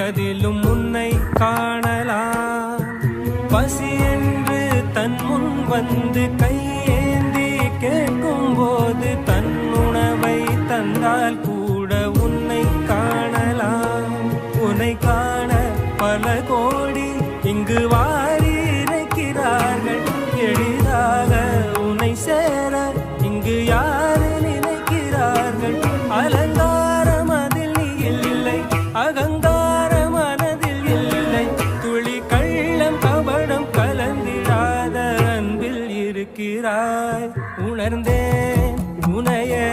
அதிலும் உன்னை காணலாம். பசி என்று தன் முன் வந்து கையேந்தி கேட்கும் போது தன் உணவை தந்தால் கூட உன்னை காணலாம். உன்னை காண பல கோடி இங்கு வாரி இறைக்கிறார்கள். எளிதாக உன்னை சேர இங்கு யாரு நினைக்கிறார்கள். அலங்காரம் அதில் நீ இல்லை, அகங்கார மனதில் இல்லை. துளி கள்ளம் கபடம் கலந்திடாத அன்பில் இருக்கிறாய். உணர்ந்தேன் உனையே